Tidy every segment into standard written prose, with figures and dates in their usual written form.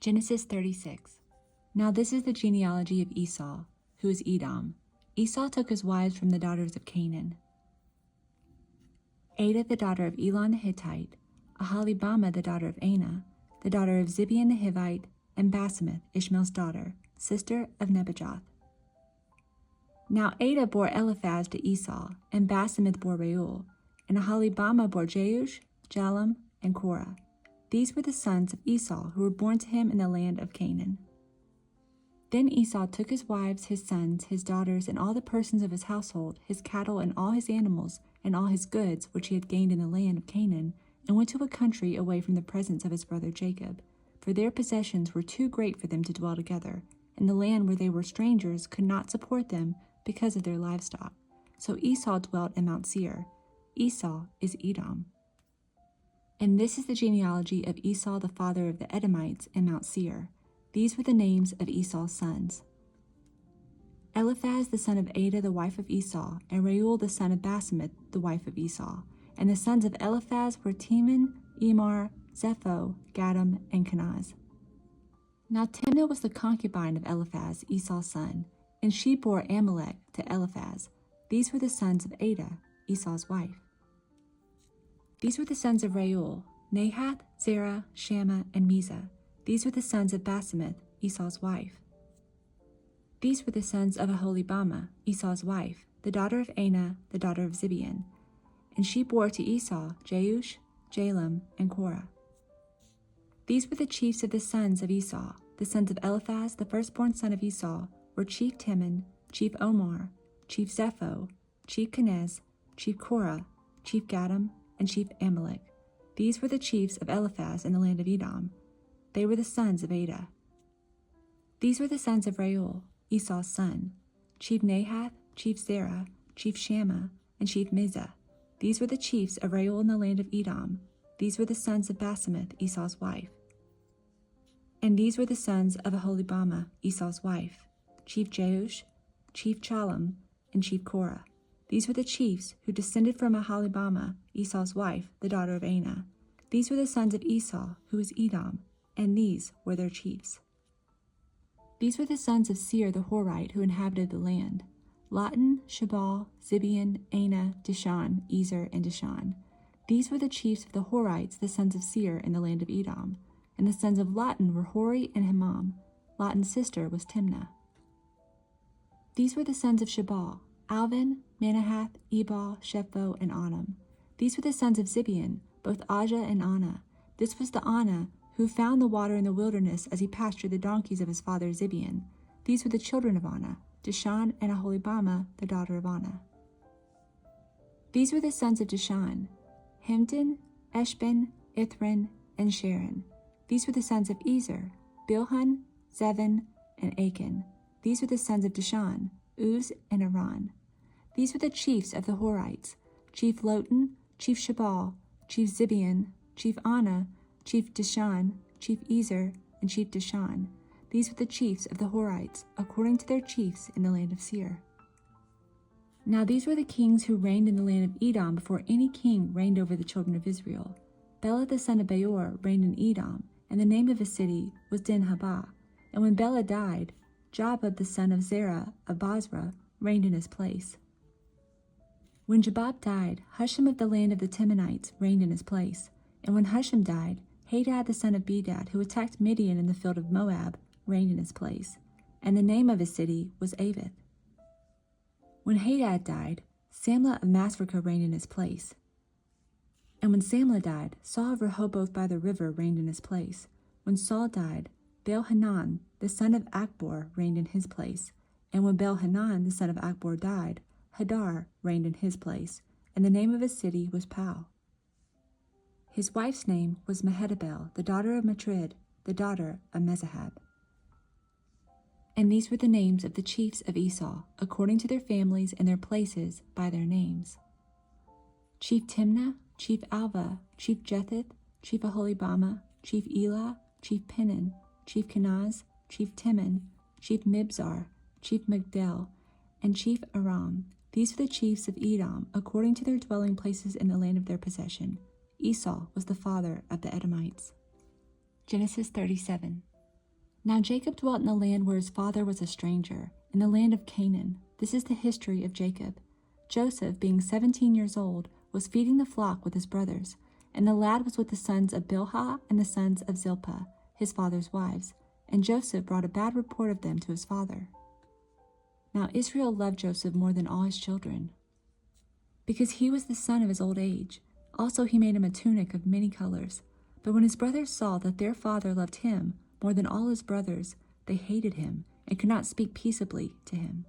Genesis 36. Now this is the genealogy of Esau, who is Edom. Esau took his wives from the daughters of Canaan. Adah the daughter of Elon the Hittite, Aholibamah the daughter of Anah, the daughter of Zibeon the Hivite, and Basemath, Ishmael's daughter, sister of Nebajoth. Now Adah bore Eliphaz to Esau, and Basemath bore Reuel, and Aholibamah bore Jeush, Jalam, and Korah. These were the sons of Esau who were born to him in the land of Canaan. Then Esau took his wives, his sons, his daughters, and all the persons of his household, his cattle, and all his animals, and all his goods which he had gained in the land of Canaan, and went to a country away from the presence of his brother Jacob, for their possessions were too great for them to dwell together, and the land where they were strangers could not support them because of their livestock. So Esau dwelt in Mount Seir. Esau is Edom. And this is the genealogy of Esau the father of the Edomites in Mount Seir. These were the names of Esau's sons: Eliphaz the son of Adah the wife of Esau, and Reuel the son of Basemath the wife of Esau. And the sons of Eliphaz were Teman, Emar, Zepho, Gatam, and Kenaz. Now Timnah was the concubine of Eliphaz, Esau's son, and she bore Amalek to Eliphaz. These were the sons of Adah, Esau's wife. These were the sons of Reuel, Nahath, Zerah, Shammah, and Mizah. These were the sons of Basemath, Esau's wife. These were the sons of Aholibamah, Esau's wife, the daughter of Anah, the daughter of Zibeon. And she bore to Esau Jeush, Jalam, and Korah. These were the chiefs of the sons of Esau. The sons of Eliphaz, the firstborn son of Esau, were Chief Teman, Chief Omar, Chief Zepho, Chief Kenaz, Chief Korah, Chief Gatam, and Chief Amalek. These were the chiefs of Eliphaz in the land of Edom. They were the sons of Adah. These were the sons of Reuel, Esau's son: Chief Nahath, Chief Zerah, Chief Shammah, and Chief Mizah. These were the chiefs of Reuel in the land of Edom. These were the sons of Basemath, Esau's wife. And these were the sons of Aholibamah, Esau's wife: Chief Jeush, Chief Jalam, and Chief Korah. These were the chiefs who descended from Aholibamah, Esau's wife, the daughter of Anah. These were the sons of Esau, who is Edom, and these were their chiefs. These were the sons of Seir the Horite who inhabited the land: Lotan, Shabal, Zibeon, Anah, Dishan, Ezer, and Dishan. These were the chiefs of the Horites, the sons of Seir in the land of Edom. And the sons of Lotan were Hori and Himam. Lotan's sister was Timnah. These were the sons of Shabal: Alvin, Manahath, Ebal, Shepho, and Anam. These were the sons of Zibeon, both Ajah and Anah. This was the Anah who found the water in the wilderness as he pastured the donkeys of his father Zibeon. These were the children of Anah, Dishan and Aholibamah, the daughter of Anah. These were the sons of Dishan: Hemdan, Eshban, Ithran, and Sharon. These were the sons of Ezer: Bilhan, Zevin, and Achan. These were the sons of Dishan: Uz and Aran. These were the chiefs of the Horites: Chief Lotan, Chief Shabal, Chief Zibeon, Chief Anah, Chief Dishan, Chief Ezer, and Chief Dishan. These were the chiefs of the Horites, according to their chiefs in the land of Seir. Now these were the kings who reigned in the land of Edom before any king reigned over the children of Israel. Bela the son of Beor reigned in Edom, and the name of his city was Dinhabah. And when Bela died, Jabab the son of Zerah of Basra reigned in his place. When Jabab died, Husham of the land of the Temanites reigned in his place. And when Husham died, Hadad the son of Bedad, who attacked Midian in the field of Moab, reigned in his place. And the name of his city was Avith. When Hadad died, Samlah of Masrekah reigned in his place. And when Samlah died, Saul of Rehoboth by the river reigned in his place. When Saul died, Baal-Hanan, the son of Achbor, reigned in his place. And when Baal-Hanan, the son of Achbor, died, Hadar reigned in his place. And the name of his city was Pau. His wife's name was Mehetabel, the daughter of Matrid, the daughter of Mezahab. And these were the names of the chiefs of Esau, according to their families and their places by their names: Chief Timnah, Chief Alva, Chief Jetheth, Chief Aholibamah, Chief Elah, Chief Penan, Chief Kenaz, Chief Timon, Chief Mibzar, Chief Migdal, and Chief Aram. These were the chiefs of Edom, according to their dwelling places in the land of their possession. Esau was the father of the Edomites. Genesis 37. Now Jacob dwelt in the land where his father was a stranger, in the land of Canaan. This is the history of Jacob. Joseph, being 17 years old, was feeding the flock with his brothers, and the lad was with the sons of Bilhah and the sons of Zilpah, his father's wives. And Joseph brought a bad report of them to his father. Now Israel loved Joseph more than all his children, because he was the son of his old age. Also he made him a tunic of many colors. But when his brothers saw that their father loved him more than all his brothers, they hated him and could not speak peaceably to him.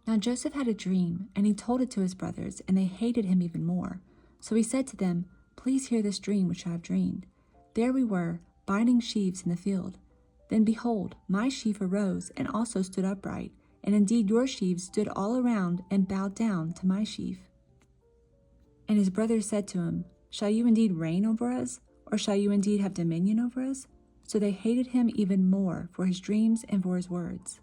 Now Joseph had a dream, and he told it to his brothers, and they hated him even more. So he said to them, "Please hear this dream which I have dreamed. There we were, binding sheaves in the field. Then behold, my sheaf arose and also stood upright, and indeed your sheaves stood all around and bowed down to my sheaf." And his brothers said to him, "Shall you indeed reign over us, or shall you indeed have dominion over us?" So they hated him even more for his dreams and for his words.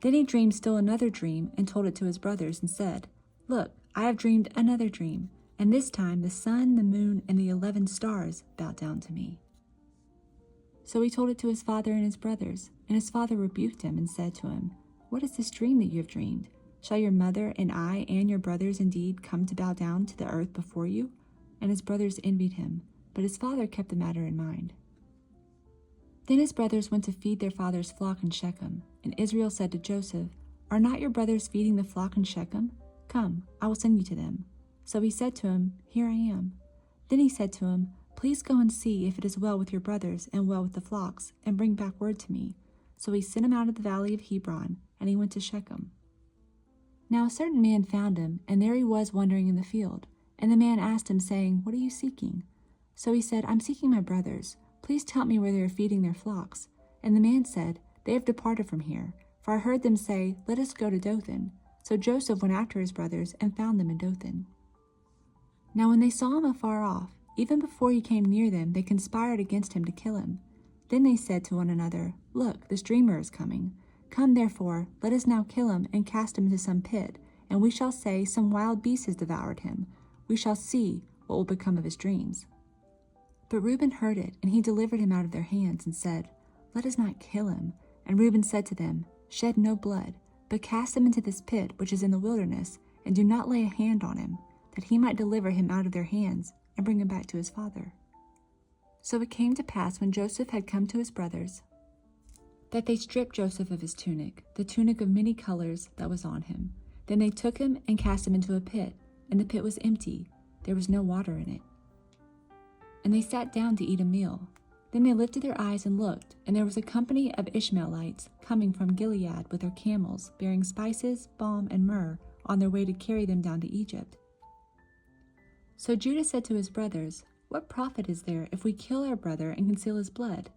Then he dreamed still another dream and told it to his brothers and said, "Look, I have dreamed another dream, and this time the sun, the moon, and the 11 stars bowed down to me." So he told it to his father and his brothers, and his father rebuked him and said to him, "What is this dream that you have dreamed? Shall your mother and I and your brothers indeed come to bow down to the earth before you?" And his brothers envied him, but his father kept the matter in mind. Then his brothers went to feed their father's flock in Shechem, and Israel said to Joseph, "Are not your brothers feeding the flock in Shechem? Come, I will send you to them." So he said to him, "Here I am." Then he said to him, "Please go and see if it is well with your brothers and well with the flocks, and bring back word to me." So he sent him out of the valley of Hebron, and he went to Shechem. Now a certain man found him, and there he was wandering in the field. And the man asked him, saying, "What are you seeking?" So he said, "I'm seeking my brothers. Please tell me where they are feeding their flocks." And the man said, "They have departed from here, for I heard them say, 'Let us go to Dothan.'" So Joseph went after his brothers and found them in Dothan. Now when they saw him afar off, even before he came near them, they conspired against him to kill him. Then they said to one another, "Look, this dreamer is coming. Come therefore, let us now kill him and cast him into some pit, and we shall say, 'Some wild beast has devoured him.' We shall see what will become of his dreams." But Reuben heard it, and he delivered him out of their hands and said, "Let us not kill him." And Reuben said to them, "Shed no blood, but cast him into this pit which is in the wilderness, and do not lay a hand on him, that he might deliver him out of their hands and bring him back to his father." So it came to pass, when Joseph had come to his brothers, that they stripped Joseph of his tunic, the tunic of many colors that was on him. Then they took him and cast him into a pit, and the pit was empty, there was no water in it. And they sat down to eat a meal. Then they lifted their eyes and looked, and there was a company of Ishmaelites coming from Gilead with their camels, bearing spices, balm, and myrrh, on their way to carry them down to Egypt. So Judah said to his brothers, "What profit is there if we kill our brother and conceal his blood?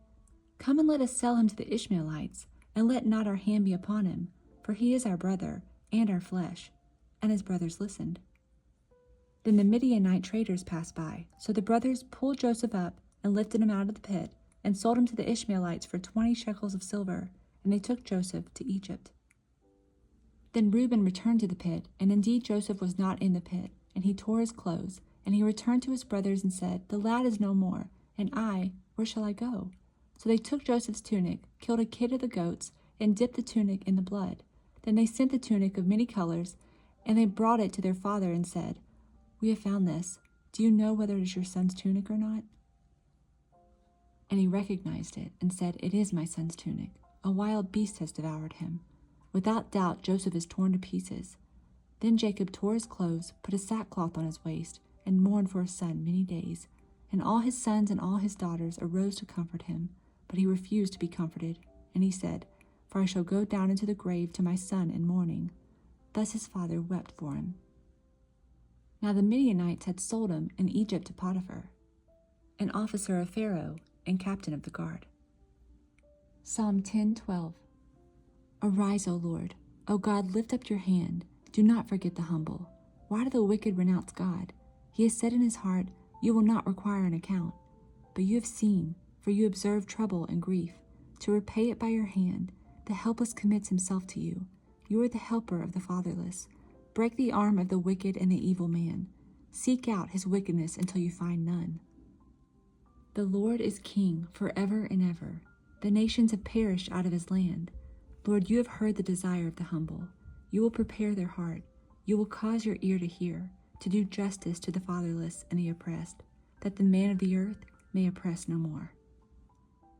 Come and let us sell him to the Ishmaelites, and let not our hand be upon him, for he is our brother and our flesh." And his brothers listened. Then the Midianite traders passed by, so the brothers pulled Joseph up and lifted him out of the pit, and sold him to the Ishmaelites for 20 shekels of silver, and they took Joseph to Egypt. Then Reuben returned to the pit, and indeed Joseph was not in the pit, and he tore his clothes, and he returned to his brothers and said, "The lad is no more, and I, where shall I go?" So they took Joseph's tunic, killed a kid of the goats, and dipped the tunic in the blood. Then they sent the tunic of many colors, and they brought it to their father and said, "We have found this. Do you know whether it is your son's tunic or not?" And he recognized it and said, "It is my son's tunic. A wild beast has devoured him. Without doubt, Joseph is torn to pieces." Then Jacob tore his clothes, put a sackcloth on his waist, and mourned for his son many days. And all his sons and all his daughters arose to comfort him, but he refused to be comforted. And he said, "For I shall go down into the grave to my son in mourning." Thus his father wept for him. Now the Midianites had sold him in Egypt to Potiphar, an officer of Pharaoh and captain of the guard. Psalm 10:12. Arise, O Lord. O God, lift up your hand. Do not forget the humble. Why do the wicked renounce God? He has said in his heart, "You will not require an account." But you have seen, for you observe trouble and grief, to repay it by your hand. The helpless commits himself to you. You are the helper of the fatherless. Break the arm of the wicked and the evil man. Seek out his wickedness until you find none. The Lord is king forever and ever. The nations have perished out of his land. Lord, you have heard the desire of the humble. You will prepare their heart. You will cause your ear to hear, to do justice to the fatherless and the oppressed, that the man of the earth may oppress no more.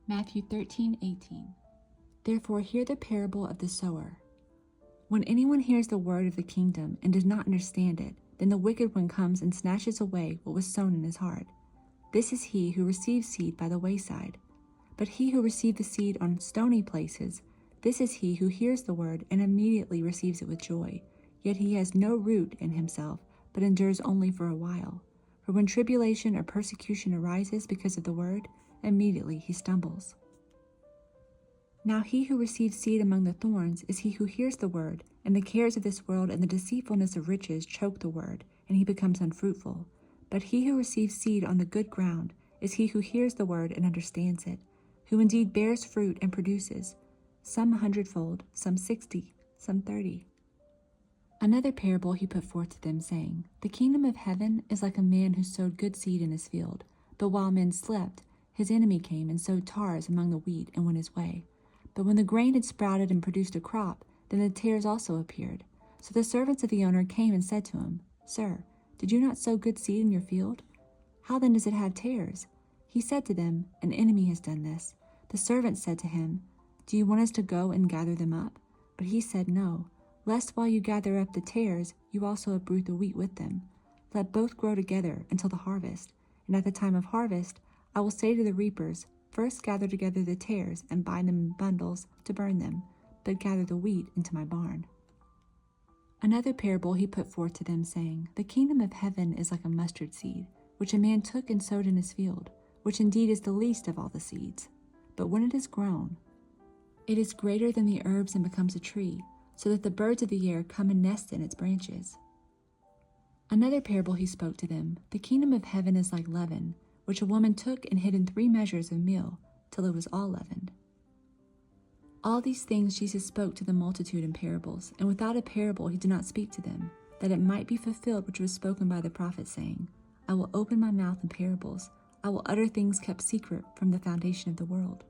Matthew 13:18. Therefore hear the parable of the sower. When anyone hears the word of the kingdom and does not understand it, then the wicked one comes and snatches away what was sown in his heart. This is he who receives seed by the wayside. But he who received the seed on stony places, this is he who hears the word and immediately receives it with joy. Yet he has no root in himself, but endures only for a while. For when tribulation or persecution arises because of the word, immediately he stumbles. Now he who receives seed among the thorns is he who hears the word, and the cares of this world and the deceitfulness of riches choke the word, and he becomes unfruitful. But he who receives seed on the good ground is he who hears the word and understands it, who indeed bears fruit and produces, some 100-fold, some 60, some 30. Another parable he put forth to them, saying, The kingdom of heaven is like a man who sowed good seed in his field. But while men slept, his enemy came and sowed tares among the wheat and went his way. But when the grain had sprouted and produced a crop, then the tares also appeared. So the servants of the owner came and said to him, Sir, did you not sow good seed in your field? How then does it have tares? He said to them, An enemy has done this. The servants said to him, Do you want us to go and gather them up? But he said, No, lest while you gather up the tares, you also uproot the wheat with them. Let both grow together until the harvest. And at the time of harvest, I will say to the reapers, First gather together the tares and bind them in bundles to burn them, but gather the wheat into my barn. Another parable he put forth to them, saying, The kingdom of heaven is like a mustard seed, which a man took and sowed in his field, which indeed is the least of all the seeds. But when it is grown, it is greater than the herbs and becomes a tree, so that the birds of the air come and nest in its branches. Another parable he spoke to them, The kingdom of heaven is like leaven, which a woman took and hid in 3 measures of meal, till it was all leavened. All these things Jesus spoke to the multitude in parables, and without a parable he did not speak to them, that it might be fulfilled which was spoken by the prophet, saying, I will open my mouth in parables, I will utter things kept secret from the foundation of the world.